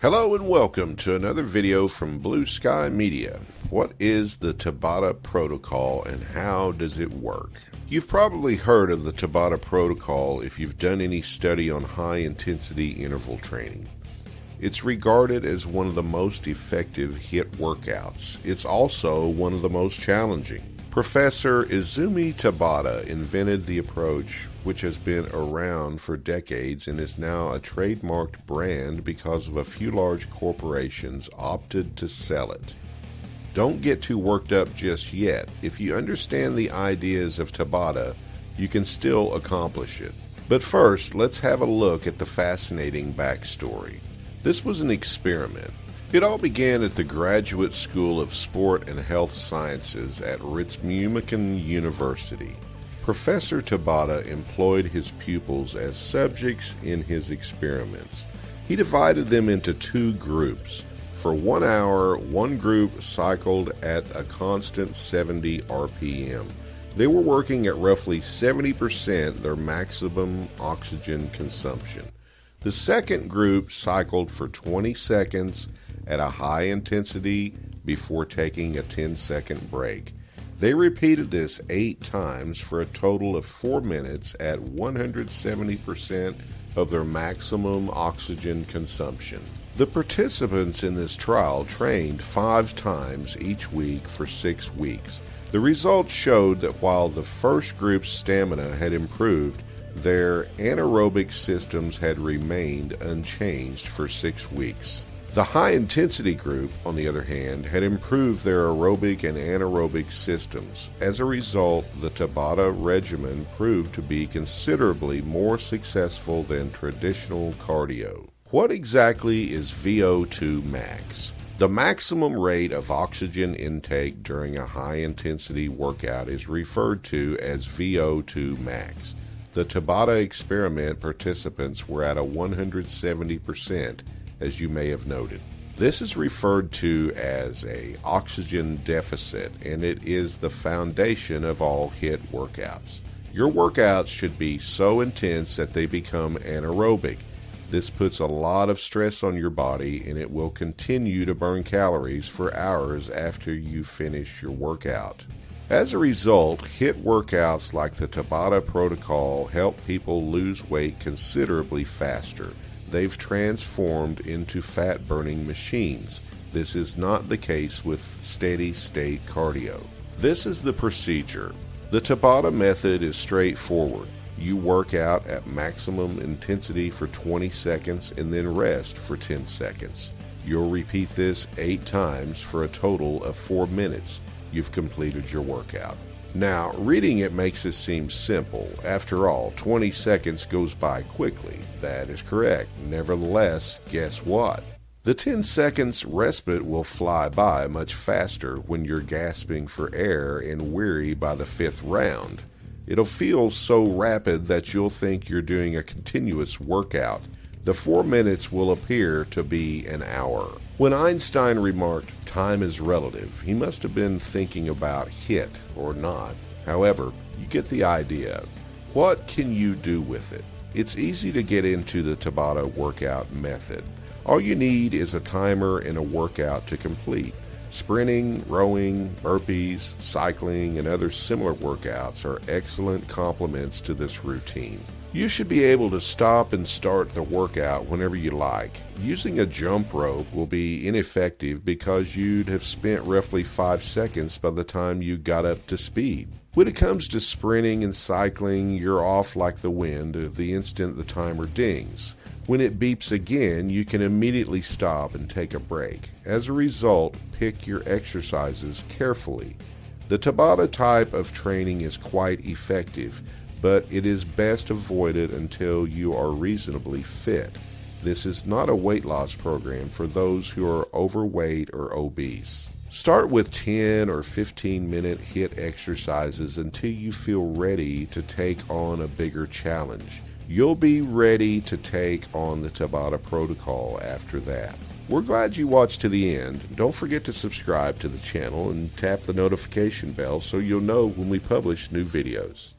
Hello and welcome to another video from Blue Sky Media. What is the Tabata Protocol and how does it work? You've probably heard of the Tabata Protocol if you've done any study on high-intensity interval training. It's regarded as one of the most effective HIIT workouts. It's also one of the most challenging. Professor Izumi Tabata invented the approach, which has been around for decades and is now a trademarked brand because of a few large corporations opted to sell it. Don't get too worked up just yet. If you understand the ideas of Tabata, you can still accomplish it. But first, let's have a look at the fascinating backstory. This was an experiment. It all began at the Graduate School of Sport and Health Sciences at Ritsumeikan University. Professor Tabata employed his pupils as subjects in his experiments. He divided them into two groups. For 1 hour, one group cycled at a constant 70 RPM. They were working at roughly 70% their maximum oxygen consumption. The second group cycled for 20 seconds at a high intensity before taking a 10-second break. They repeated this 8 times for a total of 4 minutes at 170% of their maximum oxygen consumption. The participants in this trial trained 5 times each week for 6 weeks. The results showed that while the first group's stamina had improved, their anaerobic systems had remained unchanged for 6 weeks. The high-intensity group, on the other hand, had improved their aerobic and anaerobic systems. As a result, the Tabata regimen proved to be considerably more successful than traditional cardio. What exactly is VO2 max? The maximum rate of oxygen intake during a high-intensity workout is referred to as VO2 max. The Tabata experiment participants were at a 170%, as you may have noted. This is referred to as an oxygen deficit, and it is the foundation of all HIIT workouts. Your workouts should be so intense that they become anaerobic. This puts a lot of stress on your body, and it will continue to burn calories for hours after you finish your workout. As a result, HIIT workouts like the Tabata Protocol help people lose weight considerably faster. They've transformed into fat-burning machines. This is not the case with steady-state cardio. This is the procedure. The Tabata method is straightforward. You work out at maximum intensity for 20 seconds and then rest for 10 seconds. You'll repeat this 8 times for a total of 4 minutes. You've completed your workout. Now, reading it makes it seem simple. After all, 20 seconds goes by quickly. That is correct. Nevertheless, guess what? The 10 seconds respite will fly by much faster when you're gasping for air and weary by the 5th round. It'll feel so rapid that you'll think you're doing a continuous workout. The 4 minutes will appear to be an hour. When Einstein remarked, "Time is relative," he must have been thinking about HIIT or not. However, you get the idea. What can you do with it? It's easy to get into the Tabata workout method. All you need is a timer and a workout to complete. Sprinting, rowing, burpees, cycling, and other similar workouts are excellent complements to this routine. You should be able to stop and start the workout whenever you like. Using a jump rope will be ineffective because you'd have spent roughly 5 seconds by the time you got up to speed. When it comes to sprinting and cycling, you're off like the wind the instant the timer dings. When it beeps again, you can immediately stop and take a break. As a result, pick your exercises carefully. The Tabata type of training is quite effective, but it is best avoided until you are reasonably fit. This is not a weight loss program for those who are overweight or obese. Start with 10 or 15-minute HIIT exercises until you feel ready to take on a bigger challenge. You'll be ready to take on the Tabata Protocol after that. We're glad you watched to the end. Don't forget to subscribe to the channel and tap the notification bell so you'll know when we publish new videos.